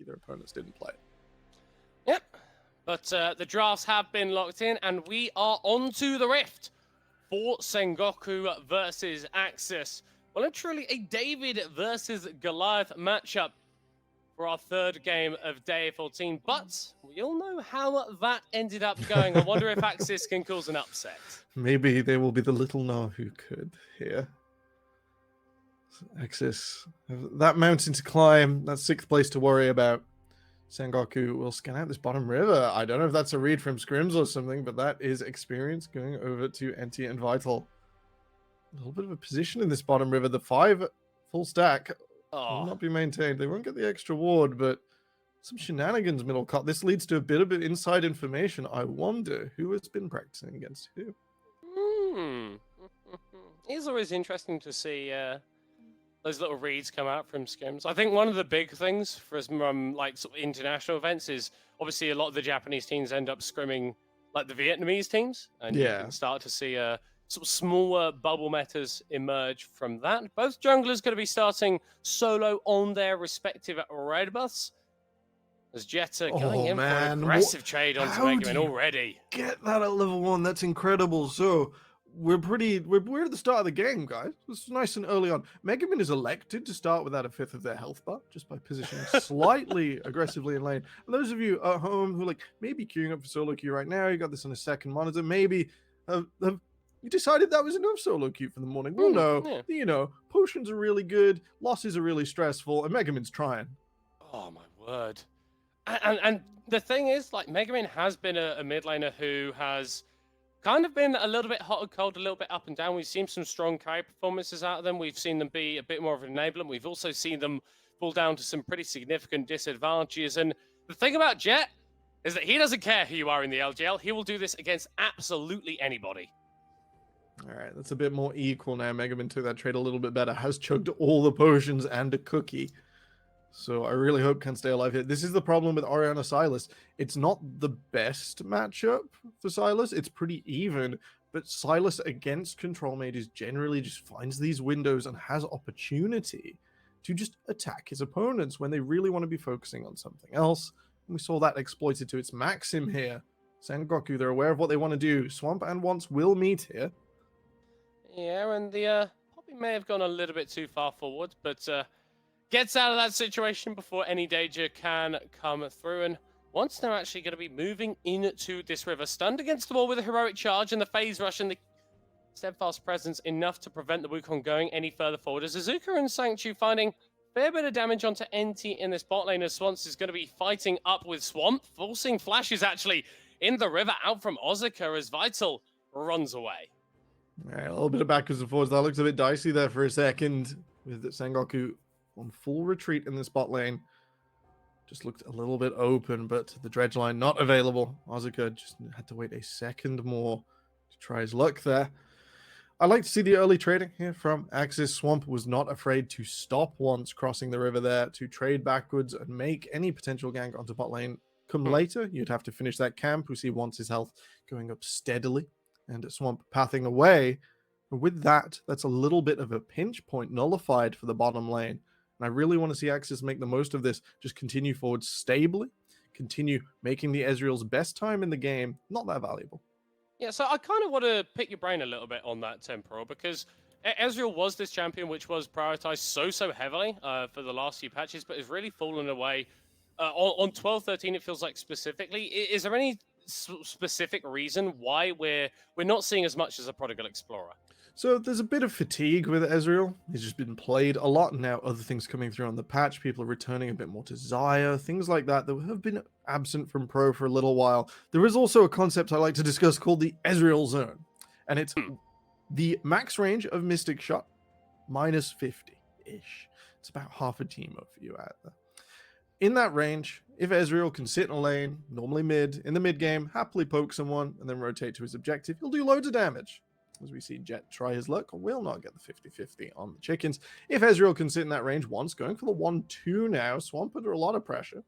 their opponents didn't play it. Yep. But the drafts have been locked in, and we are on to the Rift for Sengoku versus AXIZ. Well, literally a David versus Goliath matchup for our third game of day 14. But we all know how that ended up going. I wonder if AXIZ can cause an upset. Maybe they will be the little Nah who could here. AXIZ, that mountain to climb, that 6th place to worry about. Sengoku will scan out this bottom river. I don't know if that's a read from Scrims or something, but that is experience going over to NT and Vital. A little bit of a position in this bottom river. The 5 full stack will not be maintained. They won't get the extra ward, but some shenanigans middle cut. This leads to a bit of inside information. I wonder who has been practicing against who. It's always interesting to see those little reads come out from Scrims. I think one of the big things for us from like sort of international events is obviously a lot of the Japanese teams end up scrimming like the Vietnamese teams, and you can start to see sort of smaller bubble metas emerge from that. Both junglers going to be starting solo on their respective red buffs. As Jetta going in for an aggressive trade onto Megaman already. Get that at level 1, that's incredible. So we're at the start of the game, guys. It's nice and early on. Megaman is elected to start without a 5th of their health bar, just by positioning slightly aggressively in lane. And those of you at home who are like maybe queuing up for solo queue right now, you got this on a second monitor, maybe you decided that was enough solo queue for the morning. Well, no, you know, potions are really good, losses are really stressful, and Megaman's trying. Oh my word. And the thing is, like, Megaman has been a mid laner who has kind of been a little bit hot and cold, a little bit up and down. We've seen some strong carry performances out of them. We've seen them be a bit more of an enabler. We've also seen them fall down to some pretty significant disadvantages. And the thing about Jet is that he doesn't care who you are in the LJL. He will do this against absolutely anybody. All right, that's a bit more equal now. Megaman took that trade a little bit better. Has chugged all the potions and a cookie. So I really hope can stay alive here. This is the problem with Orianna Sylas. It's not the best matchup for Sylas. It's pretty even, but Sylas against control mages generally just finds these windows and has opportunity to just attack his opponents when they really want to be focusing on something else. And we saw that exploited to its maxim here. Sengoku, they're aware of what they want to do. Swamp and Once will meet here. Yeah, and the Poppy may have gone a little bit too far forward, but gets out of that situation before any danger can come through. And Once they're actually going to be moving into this river, stunned against the wall with a heroic charge and the phase rush and the steadfast presence enough to prevent the Wukong going any further forward. As Azuka and Sanctuary finding a fair bit of damage onto NT in this bot lane, as Swans is going to be fighting up with Swamp, forcing flashes actually in the river out from Ozuka as Vital runs away. All right, a little bit of backwards and forwards. That looks a bit dicey there for a second with Sengoku on full retreat in this bot lane. Just looked a little bit open, but the dredge line not available. Ozuka just had to wait a second more to try his luck there. I like to see the early trading here from AXIZ. Swamp was not afraid to stop Once crossing the river there, to trade backwards and make any potential gank onto bot lane come later. You'd have to finish that camp. We see Once's health going up steadily and Swamp pathing away. And with that, that's a little bit of a pinch point nullified for the bottom lane. And I really want to see AXIZ make the most of this. Just continue forward stably. Continue making the Ezreal's best time in the game not that valuable. Yeah, so I kind of want to pick your brain a little bit on that, Temporal, because Ezreal was this champion which was prioritized so heavily for the last few patches, but has really fallen away. On 12-13, it feels like specifically. Is there any specific reason why we're not seeing as much as a Prodigal Explorer? So there's a bit of fatigue with Ezreal. He's just been played a lot now. Other things coming through on the patch. People are returning a bit more to Xayah. Things like that have been absent from Pro for a little while. There is also a concept I like to discuss called the Ezreal Zone. And it's the max range of Mystic Shot minus 50-ish. It's about half a teemo for you out there. In that range, if Ezreal can sit in a lane, normally mid, in the mid game, happily poke someone, and then rotate to his objective, he'll do loads of damage. As we see Jet try his luck, will not get the 50-50 on the chickens. If Ezreal can sit in that range once, going for the 1-2 now, Swamp under a lot of pressure.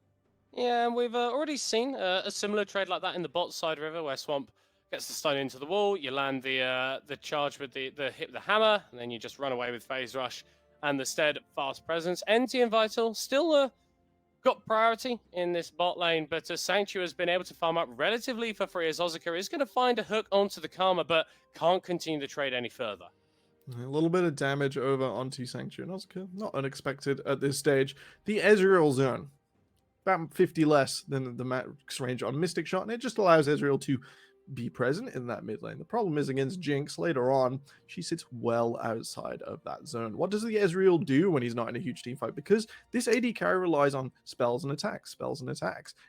Yeah, and we've already seen a similar trade like that in the bot side river, where Swamp gets the stun into the wall, you land the charge with the hit the hammer, and then you just run away with phase rush and the steadfast presence. NT and Vital still got priority in this bot lane, but Sanctuary has been able to farm up relatively for free as Ozika is going to find a hook onto the Karma, but can't continue the trade any further. A little bit of damage over onto Sanctuary and Ozika, not unexpected at this stage. The Ezreal zone, about 50 less than the max range on Mystic Shot, and it just allows Ezreal to be present in that mid lane. The problem is against Jinx later on, she sits well outside of that zone. What does the Ezreal do when he's not in a huge team fight? Because this AD carry relies on spells and attacks. And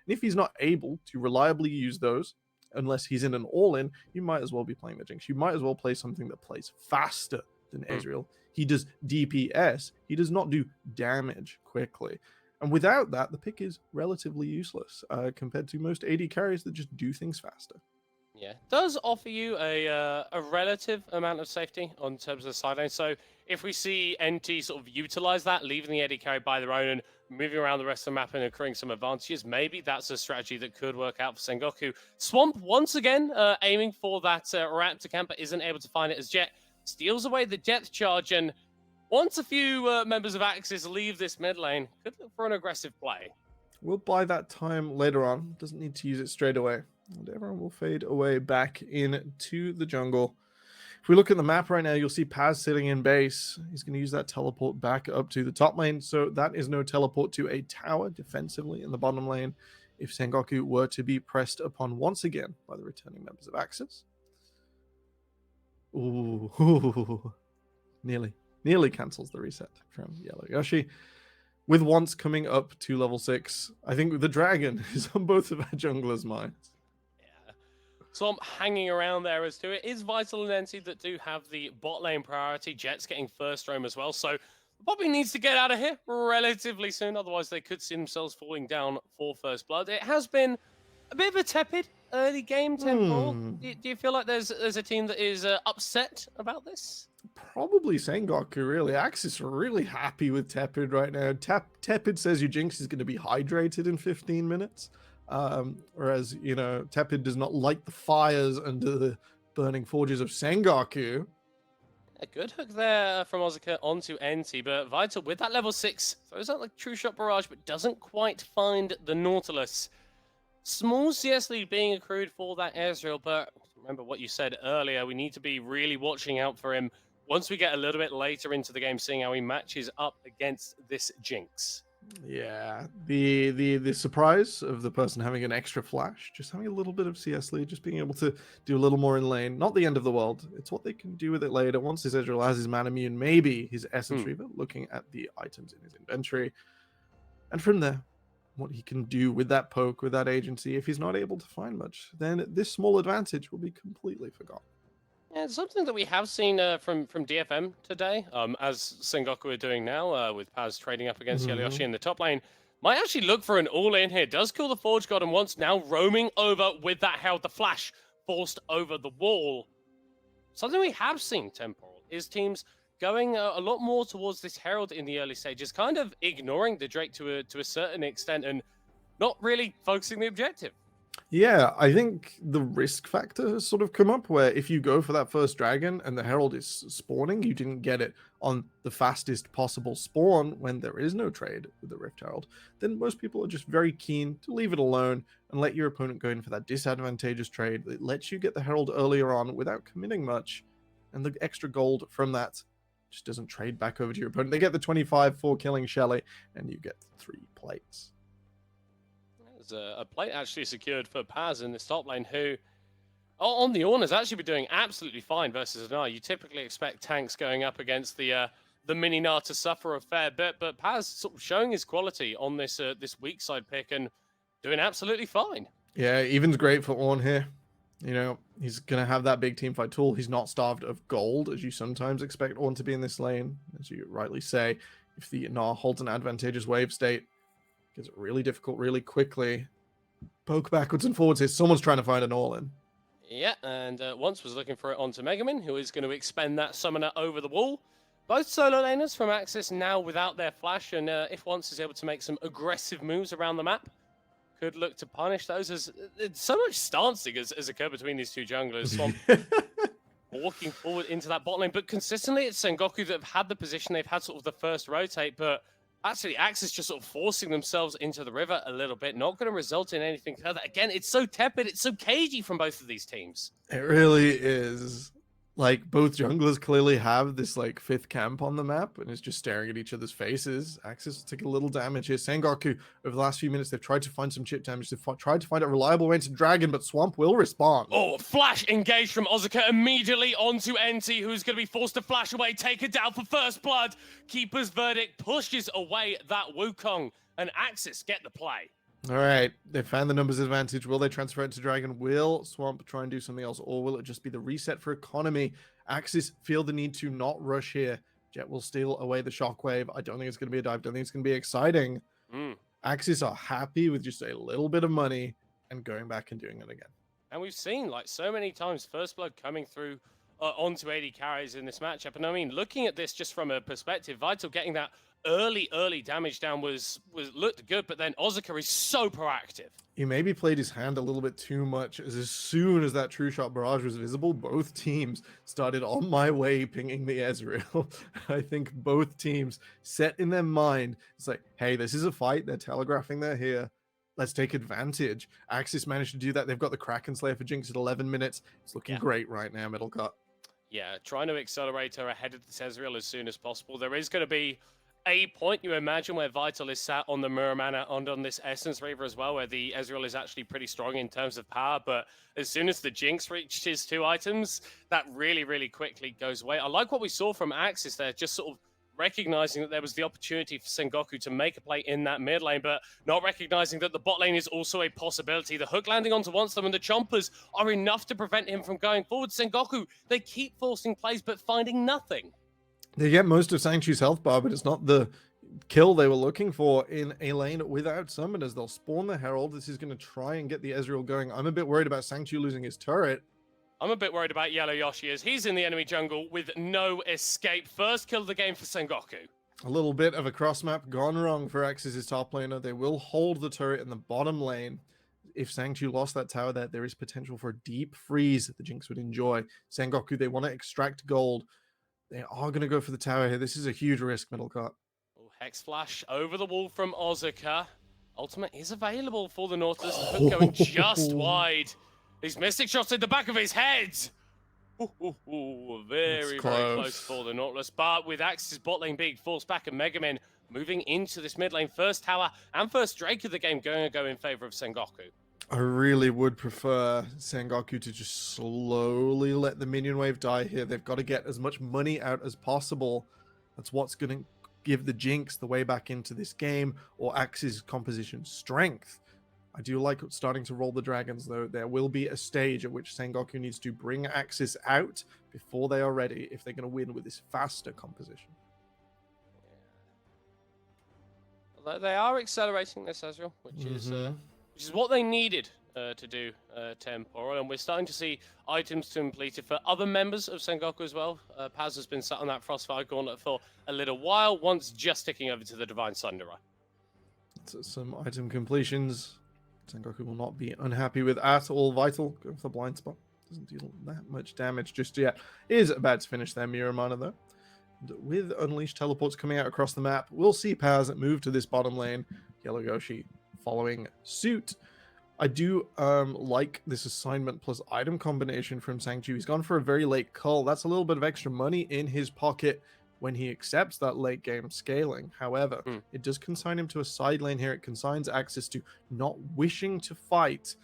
if he's not able to reliably use those, unless he's in an all-in, you might as well be playing the Jinx. You might as well play something that plays faster than Ezreal. He does DPS. He does not do damage quickly. And without that, the pick is relatively useless compared to most AD carries that just do things faster. Yeah, does offer you a relative amount of safety on terms of the side lane. So if we see NT sort of utilize that, leaving the AD carry by their own and moving around the rest of the map and accruing some advantages, maybe that's a strategy that could work out for Sengoku. Swamp, once again, aiming for that Raptor camp, but isn't able to find it as Jet steals away the Death Charge. And once a few members of AXIZ leave this mid lane, could look for an aggressive play. We'll buy that time later on. Doesn't need to use it straight away. And everyone will fade away back into the jungle. If we look at the map right now, you'll see Paz sitting in base. He's going to use that teleport back up to the top lane. So that is no teleport to a tower defensively in the bottom lane if Sengoku were to be pressed upon once again by the returning members of AXIZ. Ooh, nearly cancels the reset from Yellow Yoshi. With once coming up to level 6, I think the dragon is on both of our junglers' minds. Yeah. Swamp hanging around there as to it is Vital and NC that do have the bot lane priority. Jet's getting first roam as well, so Bobby needs to get out of here relatively soon, otherwise they could see themselves falling down for first blood. It has been a bit of a tepid early game tempo. Do you feel like there's a team that is upset about this? Probably Sengoku, really. AXIZ are really happy with Tepid right now. Tepid says your Jinx is going to be hydrated in 15 minutes. Whereas, you know, Tepid does not light the fires under the burning forges of Sengoku. A good hook there from Ozika onto NT, but Vital with that level 6 throws out like True Shot Barrage, but doesn't quite find the Nautilus. Small CS lead being accrued for that Ezreal, but remember what you said earlier, we need to be really watching out for him once we get a little bit later into the game, seeing how he matches up against this Jinx. Yeah, the surprise of the person having an extra flash, just having a little bit of CS lead, just being able to do a little more in lane. Not the end of the world. It's what they can do with it later. Once his Ezreal has his Man Immune, maybe his Essence Reaver, looking at the items in his inventory. And from there, what he can do with that poke, with that agency, if he's not able to find much, then this small advantage will be completely forgotten. Yeah, it's something that we have seen from DFM today, as Sengoku are doing now, with Paz trading up against Yellow Yoshi in the top lane. Might actually look for an all-in here. Does kill the Forge God and once now roaming over with that Herald. The flash forced over the wall. Something we have seen, Temporal, is teams going a lot more towards this Herald in the early stages, kind of ignoring the Drake to a certain extent and not really focusing the objective. Yeah, I think the risk factor has sort of come up where if you go for that first dragon and the Herald is spawning, you didn't get it on the fastest possible spawn when there is no trade with the Rift Herald, then most people are just very keen to leave it alone and let your opponent go in for that disadvantageous trade that lets you get the Herald earlier on without committing much, and the extra gold from that just doesn't trade back over to your opponent. They get the 25 for killing Shelly, and you get 3 plates. There's a plate actually secured for Paz in this top lane, who on the Ornn has actually been doing absolutely fine versus an R. You typically expect tanks going up against the mini Gnar to suffer a fair bit, but Paz sort of showing his quality on this this weak side pick and doing absolutely fine. Yeah, even's great for Ornn here. You know, he's going to have that big team fight tool. He's not starved of gold, as you sometimes expect Ornn to be in this lane. As you rightly say, if the Gnar holds an advantageous wave state, it gets really difficult really quickly. Poke backwards and forwards here. Someone's trying to find an all-in. Yeah, and once was looking for it onto Megamin, who is going to expend that summoner over the wall. Both solo laners from AXIZ now without their flash, and if once is able to make some aggressive moves around the map, could look to punish those. As so much stancing has occurred between these two junglers. Swamp walking forward into that bot lane, but consistently it's Sengoku that have had the position. They've had sort of the first rotate, but Actually, AXIZ just sort of forcing themselves into the river a little bit, not going to result in anything further. Again, it's so tepid, it's so cagey from both of these teams. It really is. Like, both junglers clearly have this, like, fifth camp on the map, and it's just staring at each other's faces. AXIZ will take a little damage here. Sengoku, over the last few minutes, they've tried to find some chip damage. They've tried to find a reliable way to Dragon, but Swamp will respond. Oh, flash engaged from Ozaka immediately onto NT, who's going to be forced to flash away, take it down for first blood. Keeper's verdict pushes away that Wukong, and AXIZ get the play. All right, they found the numbers advantage. Will they transfer it to Dragon? Will Swamp try and do something else, or will it just be the reset for economy? AXIZ feel the need to not rush here. Jet will steal away the shockwave. I don't think it's going to be a dive. Don't think it's going to be exciting. AXIZ are happy with just a little bit of money and going back and doing it again. And we've seen, like, so many times, First Blood coming through onto 80 carries in this matchup. And I mean, looking at this just from a perspective, Vital getting that early damage down looked good, but then Ozaka is so proactive. He maybe played his hand a little bit too much, as soon as that true shot barrage was visible, both teams started on my way pinging the Ezreal. I think both teams set in their mind, it's like, hey, this is a fight. They're telegraphing they're here. Let's take advantage. AXIZ managed to do that. They've got the Kraken Slayer for Jinx at 11 minutes. It's looking great right now, middle cut. Yeah, trying to accelerate her ahead of this Ezreal as soon as possible. There is going to be a point, you imagine, where Vital is sat on the Mirror Mana and on this Essence Reaver as well, where the Ezreal is actually pretty strong in terms of power, but as soon as the Jinx reaches 2 items, that really quickly goes away. I like what we saw from AXIZ there, just sort of recognizing that there was the opportunity for Sengoku to make a play in that mid lane, but not recognizing that the bot lane is also a possibility. The hook landing onto one of them and the chompers are enough to prevent him from going forward. Sengoku, they keep forcing plays, but finding nothing. They get most of Sanctuary's health bar, but it's not the kill they were looking for in a lane without summoners. They'll spawn the Herald. This is going to try and get the Ezreal going. I'm a bit worried about Sanctuary losing his turret. I'm a bit worried about Yellow Yoshi as he's in the enemy jungle with no escape. First kill of the game for Sengoku. A little bit of a cross map gone wrong for AXIZ's top laner. They will hold the turret in the bottom lane. If Sanctuary lost that tower there is potential for a deep freeze that the Jinx would enjoy. Sengoku, they want to extract gold. They are going to go for the tower here. This is a huge risk, middle cut. Oh, Hex Flash over the wall from Ozaka. Ultimate is available for the Nautilus. The hook going just wide. These Mystic Shots in the back of his head. Very close for the Nautilus. But with AXIZ's bot lane being forced back and Mega Man moving into this mid lane, first tower and first Drake of the game going to go in favor of Sengoku. I really would prefer Sengoku to just slowly let the minion wave die here. They've got to get as much money out as possible. That's what's going to give the Jinx the way back into this game, or AXIZ's composition strength. I do like starting to roll the dragons, though. There will be a stage at which Sengoku needs to bring AXIZ out before they are ready if they're going to win with this faster composition. Although they are accelerating this Ezreal, which is what they needed to do temporal, and we're starting to see items completed for other members of Sengoku as well. Paz has been sat on that Frostfire Gauntlet for a little while, once just ticking over to the Divine Sunderer. So some item completions Sengoku will not be unhappy with at all. Vital, going for the blind spot. Doesn't deal that much damage just yet. Is about to finish their Mirror Mana, though. And with Unleashed teleports coming out across the map, we'll see Paz move to this bottom lane. Yellow Yoshi following suit. I do like this assignment plus item combination from Sanctuary. He's gone for a very late cull. That's a little bit of extra money in his pocket when he accepts that late game scaling. However, it does consign him to a side lane here. It consigns AXIZ to not wishing to fight.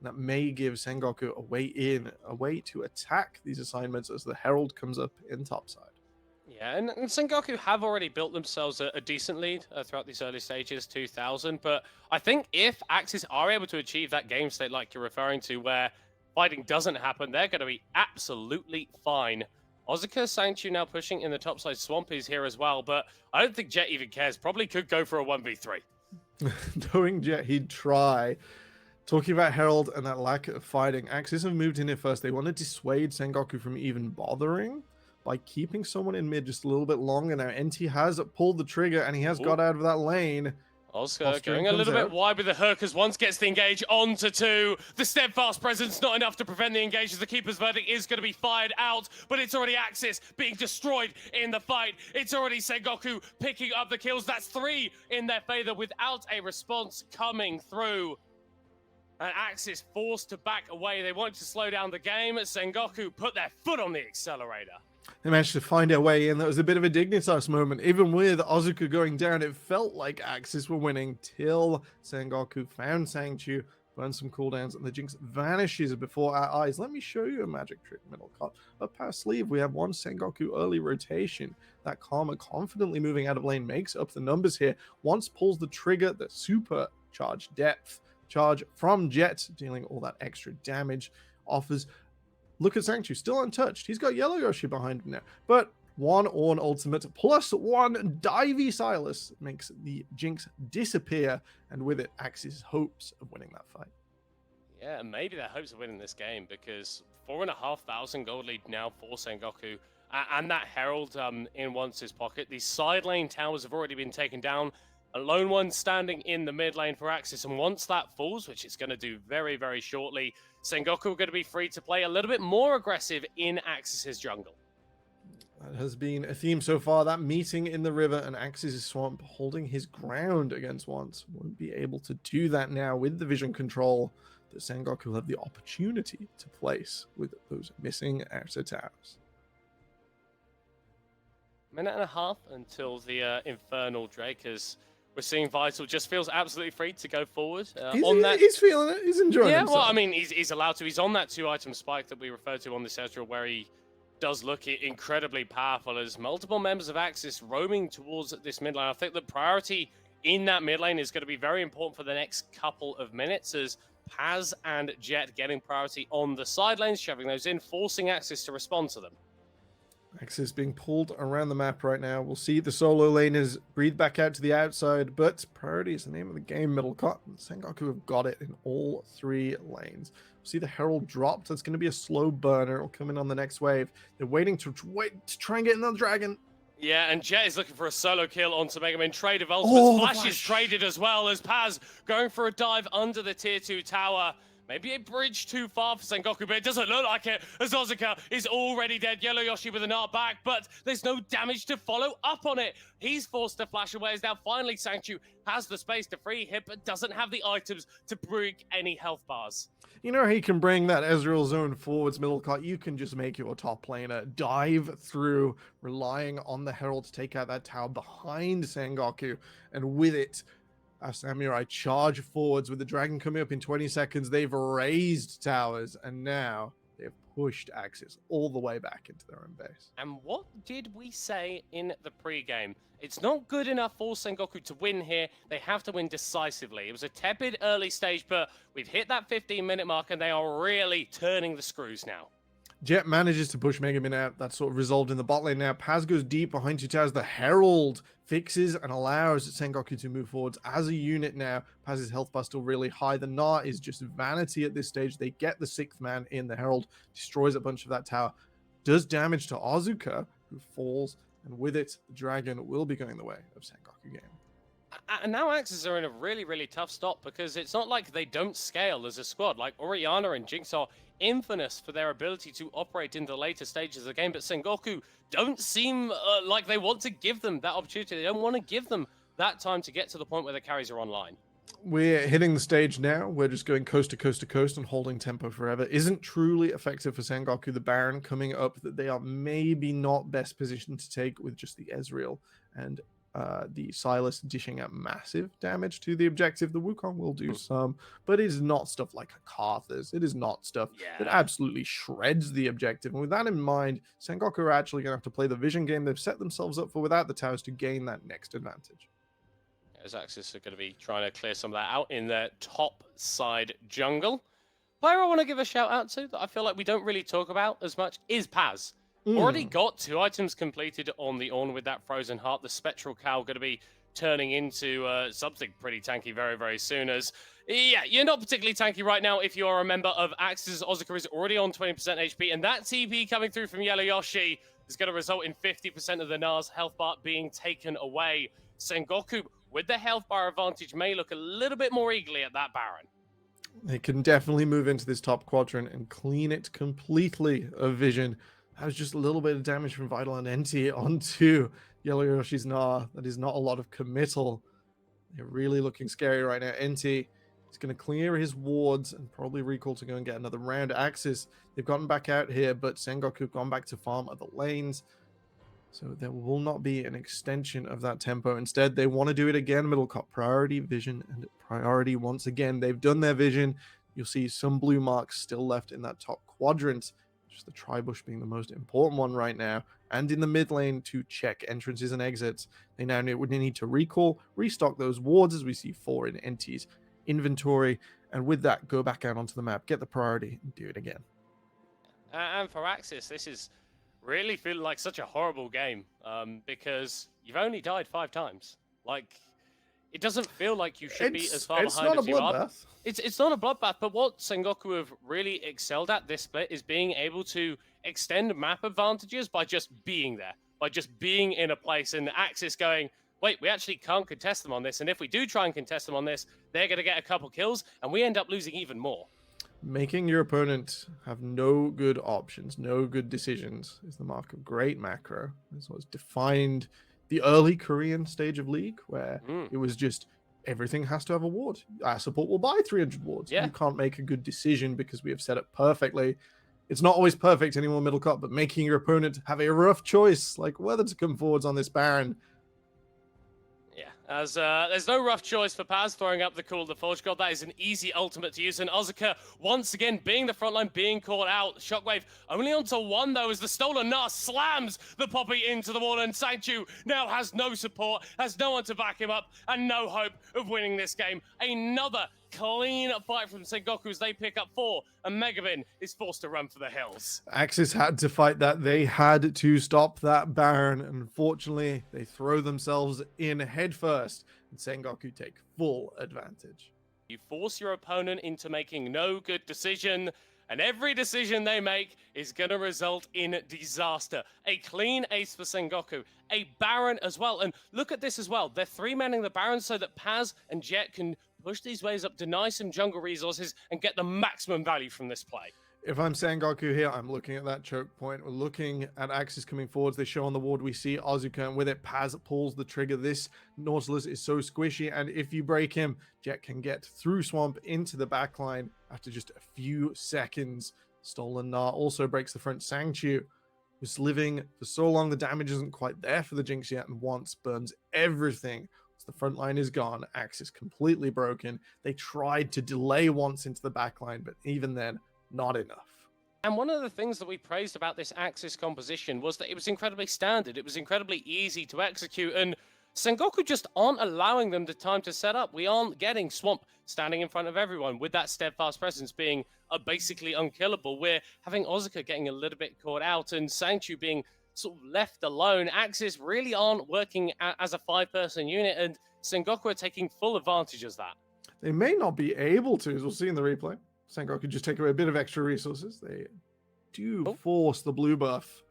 That may give Sengoku a way in, a way to attack these assignments as the Herald comes up in topside. Yeah, and Sengoku have already built themselves a decent lead throughout these early stages, 2000. But I think if AXIZ are able to achieve that game state like you're referring to, where fighting doesn't happen, they're going to be absolutely fine. Ozaka, Sanctuary now pushing in the topside. Swamp is here as well, but I don't think Jet even cares. Probably could go for a 1v3. Knowing Jet, he'd try. Talking about Herald and that lack of fighting, AXIZ have moved in here first. They want to dissuade Sengoku from even bothering by keeping someone in mid just a little bit longer now. NT has pulled the trigger and he has got out of that lane. Oscar Posturing going a comes little bit out. wide with the hook as once gets the engage onto 2. The steadfast presence not enough to prevent the engage as the keeper's verdict is going to be fired out, but it's already AXIZ being destroyed in the fight. It's already Sengoku picking up the kills. That's 3 in their favor without a response coming through. And AXIZ forced to back away. They wanted to slow down the game. Sengoku put their foot on the accelerator. They managed to find their way in. That was a bit of a Dignitas moment. Even with Asuka going down, it felt like AXIZ were winning till Sengoku found Sangchu, burned some cooldowns, and the Jinx vanishes before our eyes. Let me show you a magic trick, middle cut. Up our sleeve, we have one Sengoku early rotation. That Karma confidently moving out of lane makes up the numbers here. Once pulls the trigger, the super charge depth charge from Jet, dealing all that extra damage, offers. Look at Sangchu, still untouched. He's got Yellow Yoshi behind him now. But one Ornn ultimate plus one Divey Silas makes the Jinx disappear, and with it, AXIZ hopes of winning that fight. Yeah, and maybe their hopes of winning this game, because 4,500 gold lead now for Sengoku, and that Herald in Once's pocket. The side lane towers have already been taken down. A lone one standing in the mid lane for AXIZ, and once that falls, which it's going to do very, very shortly, Sengoku are going to be free to play a little bit more aggressive in AXIZ's jungle. That has been a theme so far, that meeting in the river, and AXIZ's Swamp holding his ground against Once. Won't be able to do that now with the vision control that Sengoku will have the opportunity to place with those missing outer towers. Minute and a half until the Infernal Drake, as we're seeing Vital just feels absolutely free to go forward. He's feeling it. He's enjoying himself. Well, I mean, he's allowed to. He's on that 2-item spike that we referred to on this Ezreal, where he does look incredibly powerful as multiple members of AXIZ roaming towards this mid lane. I think the priority in that mid lane is going to be very important for the next couple of minutes, as Paz and Jet getting priority on the side lanes, shoving those in, forcing AXIZ to respond to them. AXIZ being pulled around the map right now. We'll see the solo laners breathe back out to the outside, but priority is the name of the game, middle cut. Sengoku have got it in all 3 lanes. We'll see the Herald dropped. That's going to be a slow burner. It'll come in on the next wave. They're waiting to try and get another dragon. Yeah, and Jet is looking for a solo kill onto Mega Man. Trade of ultimates. Flash is traded as well, as Paz going for a dive under the tier 2 tower. Maybe a bridge too far for Sengoku, but it doesn't look like it, as Asuka is already dead. Yellow Yoshi with an art back, but there's no damage to follow up on it. He's forced to flash away, as now finally Sangchu has the space to free hit, but doesn't have the items to break any health bars. You know how he can bring that Ezreal zone forwards, middle cut? You can just make your top laner dive through, relying on the Herald to take out that tower behind Sengoku, and with it, our Samurai charge forwards with the dragon coming up in 20 seconds. They've raised towers, and now they've pushed AXIZ all the way back into their own base. And what did we say in the pre-game? It's not good enough for Sengoku to win here. They have to win decisively. It was a tepid early stage, but we've hit that 15-minute mark, and they are really turning the screws now. Jet manages to push Mega Man out. That's sort of resolved in the bot lane now. Paz goes deep behind 2 towers. The Herald fixes and allows Sengoku to move forwards as a unit now. Paz's health bar still really high. The Gnar is just vanity at this stage. They get the 6th man in. The Herald destroys a bunch of that tower. Does damage to Asuka, who falls. And with it, the dragon will be going the way of Sengoku game. And now AXIZ are in a really, really tough spot, because it's not like they don't scale as a squad. Like, Orianna and Jinx are infamous for their ability to operate in the later stages of the game, but Sengoku don't seem like they want to give them that opportunity. They don't want to give them that time to get to the point where the carries are online. We're hitting the stage now. We're just going coast to coast to coast and holding tempo forever. Isn't truly effective for Sengoku. The Baron coming up that they are maybe not best positioned to take with just the Ezreal, and the Silas dishing out massive damage to the objective. The Wukong will do some, but it is not stuff like a Karthus. It is not stuff that absolutely shreds the objective. And with that in mind, Sengoku are actually going to have to play the vision game they've set themselves up for without the towers to gain that next advantage. As AXIZ are going to be trying to clear some of that out in their top side jungle. Player I want to give a shout out to that I feel like we don't really talk about as much is Paz. Already got 2 items completed on the Ornn with that Frozen Heart. The Spectral Cow going to be turning into something pretty tanky very, very soon. As, yeah, you're not particularly tanky right now if you are a member of AXIZ. Asuka is already on 20% HP, and that TP coming through from Yellow Yoshi is going to result in 50% of the Gnar's health bar being taken away. Sengoku with the health bar advantage, may look a little bit more eagerly at that Baron. They can definitely move into this top quadrant and clean it completely of vision. That was just a little bit of damage from Vital and NT onto Yellow Yoshi's Gnar. That is not a lot of committal. They're really looking scary right now. NT is going to clear his wards and probably recall to go and get another round. AXIZ, they've gotten back out here, but Sengoku have gone back to farm at the lanes. So there will not be an extension of that tempo. Instead, they want to do it again. Middle cut priority, vision, and priority once again. They've done their vision. You'll see some blue marks still left in that top quadrant. Just the tri-bush being the most important one right now. And in the mid lane to check entrances and exits. They now would need to recall, restock those wards as we see 4 in NT's inventory. And with that, go back out onto the map, get the priority, and do it again. And for AXIZ, this is really feeling like such a horrible game because you've only died 5 times. Like, it doesn't feel like you should be as far behind as you are. It's not a bloodbath, but what Sengoku have really excelled at this split is being able to extend map advantages by just being there, by just being in a place, and AXIZ going, wait, we actually can't contest them on this, and if we do try and contest them on this, they're going to get a couple kills, and we end up losing even more. Making your opponent have no good options, no good decisions is the mark of great macro. This was defined the early Korean stage of League, where it was just everything has to have a ward. Our support will buy 300 wards. Yeah. You can't make a good decision because we have set it perfectly. It's not always perfect anymore, middle cut, but making your opponent have a rough choice, like whether to come forwards on this Baron. Yeah, as there's no rough choice for Paz throwing up the Call of the Forge God. That is an easy ultimate to use. And Ozika, once again, being the frontline, being caught out. Shockwave only onto 1, though, as the stolen Gnar slams the Poppy into the wall. And Sangchu now has no support, has no one to back him up, and no hope of winning this game. Another clean fight from Sengoku as they pick up 4, and Megavin is forced to run for the hills. AXIZ had to fight that. They had to stop that Baron. Unfortunately, they throw themselves in headfirst, and Sengoku take full advantage. You force your opponent into making no good decision, and every decision they make is going to result in disaster. A clean ace for Sengoku, a Baron as well, and look at this as well. They're 3-manning the Baron so that Paz and Jet can push these waves up, deny some jungle resources, and get the maximum value from this play. If I'm Sengoku here, I'm looking at that choke point. We're looking at AXIZ coming forwards. They show on the ward, we see Ozika, and with it, Paz pulls the trigger. This Nautilus is so squishy, and if you break him, Jet can get through Swamp into the backline after just a few seconds. Stolen Gnar also breaks the front. Sangchu was living for so long, the damage isn't quite there for the Jinx yet, and once burns everything. The front line is gone. AXIZ completely broken. They tried to delay once into the back line, but even then, not enough. And one of the things that we praised about this AXIZ composition was that it was incredibly standard. It was incredibly easy to execute, and Sengoku just aren't allowing them the time to set up. We aren't getting Swamp standing in front of everyone with that steadfast presence being basically unkillable. We're having Ozika getting a little bit caught out and Sangchu being sort of left alone. AXIZ really aren't working as a 5-person unit, and Sengoku are taking full advantage of that. They may not be able to, as we'll see in the replay. Sengoku just take away a bit of extra resources. They do force the blue buff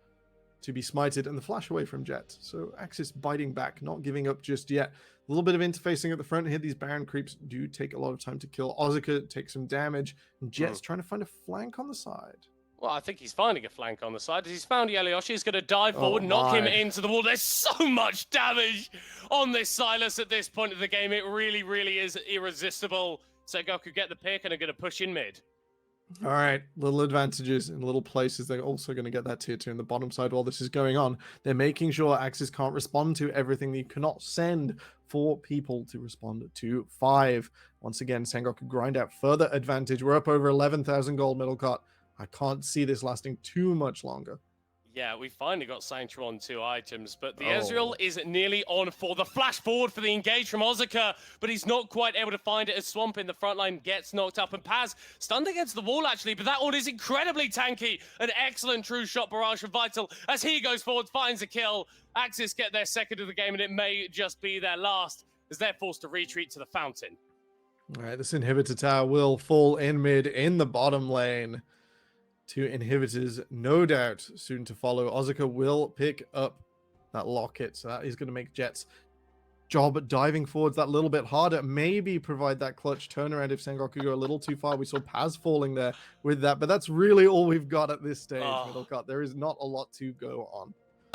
to be smited and the flash away from Jet. So AXIZ biting back, not giving up just yet. A little bit of interfacing at the front here. These Baron creeps do take a lot of time to kill. Ozika takes some damage, and Jet's trying to find a flank on the side. Well, I think he's finding a flank on the side. He's found Yelioshi. He's going to dive forward, knock him into the wall. There's so much damage on this Silas at this point of the game. It really, really is irresistible. Sengoku get the pick and are going to push in mid. All right, little advantages in little places. They're also going to get that tier 2 in the bottom side while this is going on. They're making sure AXIZ can't respond to everything. You cannot send 4 people to respond to 5. Once again, Sengoku grind out further advantage. We're up over 11,000 gold middle cut. I can't see this lasting too much longer. Yeah, we finally got Sanctuary on 2 items, but the Ezreal is nearly on for the flash forward for the engage from Ozika, but he's not quite able to find it as Swamp in the front line gets knocked up, and Paz stunned against the wall actually, but that one is incredibly tanky. An excellent true shot barrage from Vital as he goes forward, finds a kill. AXIZ get their second of the game, and it may just be their last as they're forced to retreat to the fountain. All right, this inhibitor tower will fall in mid in the bottom lane. 2 inhibitors, no doubt, soon to follow. Ozika will pick up that locket, so that is going to make Jet's job at diving forwards that little bit harder, maybe provide that clutch turnaround if Sengoku go a little too far. We saw Paz falling there with that, but that's really all we've got at this stage, Middle Cut. There is not a lot to go on.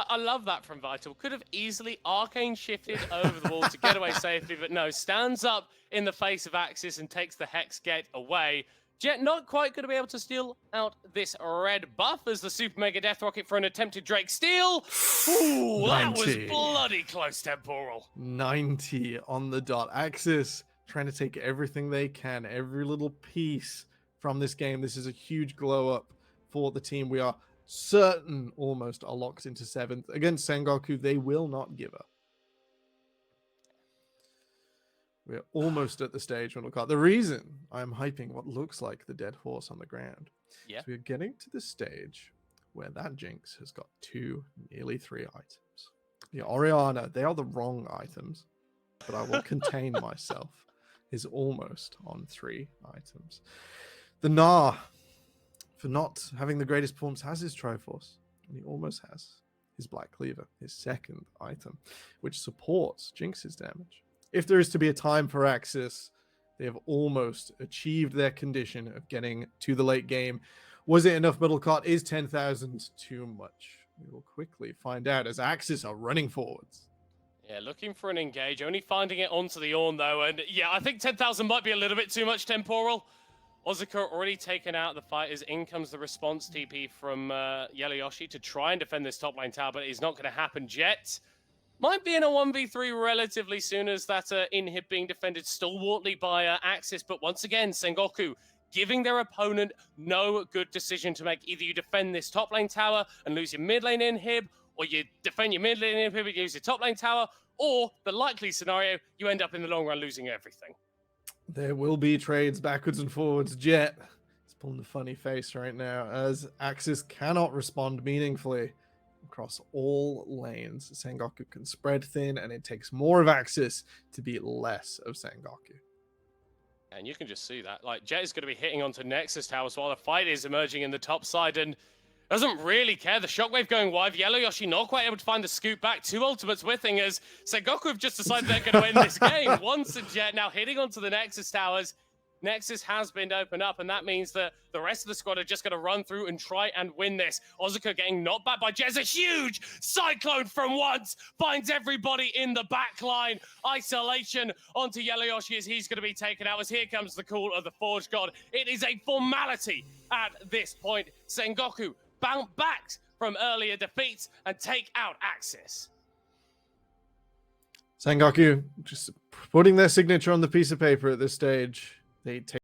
I love that from Vital. Could have easily arcane shifted over the wall to get away safely, but no, stands up in the face of AXIZ and takes the Hex Gate away. Jet not quite going to be able to steal out this red buff as the Super Mega Death Rocket for an attempted Drake steal. Ooh, that was bloody close, Temporal. 90 on the dot. AXIZ trying to take everything they can, every little piece from this game. This is a huge glow up for the team. We are certain almost are locked into 7th. Against Sengoku, they will not give up. We're almost at the stage when we'll cut. The reason I'm hyping what looks like the dead horse on the ground is we're getting to the stage where that Jinx has got 2, nearly 3 items. The Oriana, they are the wrong items, but I will contain myself, is almost on 3 items. The Gnar, for not having the greatest performance, has his Triforce, and he almost has his Black Cleaver, his 2nd item, which supports Jinx's damage. If there is to be a time for AXIZ, they have almost achieved their condition of getting to the late game. Was it enough, Middle Cut? Is 10,000 too much? We will quickly find out as AXIZ are running forwards. Yeah, looking for an engage, only finding it onto the Ornn though, and yeah, I think 10,000 might be a little bit too much, Temporal. Ozika already taken out the fight as in comes the response TP from Yelloyoshi to try and defend this top lane tower, but it's not going to happen yet. Might be in a 1v3 relatively soon as that inhib being defended stalwartly by AXIZ, but once again, Sengoku giving their opponent no good decision to make. Either you defend this top lane tower and lose your mid lane inhib, or you defend your mid lane inhib and use your top lane tower, or the likely scenario, you end up in the long run losing everything. There will be trades backwards and forwards. Jet is pulling a funny face right now as AXIZ cannot respond meaningfully across all lanes. Sengoku can spread thin, and it takes more of AXIZ to beat less of Sengoku. And you can just see that. Like, Jet is going to be hitting onto Nexus towers while the fight is emerging in the top side, and doesn't really care. The shockwave going wide. Yelloyoshi not quite able to find the scoop back. 2 ultimates whiffing as Sengoku have just decided they're going to win this game. Once a Jet now hitting onto the Nexus towers. Nexus has been opened up, and that means that the rest of the squad are just going to run through and try and win this. Ozika getting knocked back by Jez. A huge cyclone from once finds everybody in the back line. Isolation onto Yelloyoshi as he's going to be taken out. As here comes the call of the Forge God. It is a formality at this point. Sengoku bounce back from earlier defeats and take out AXIZ. Sengoku just putting their signature on the piece of paper at this stage. They take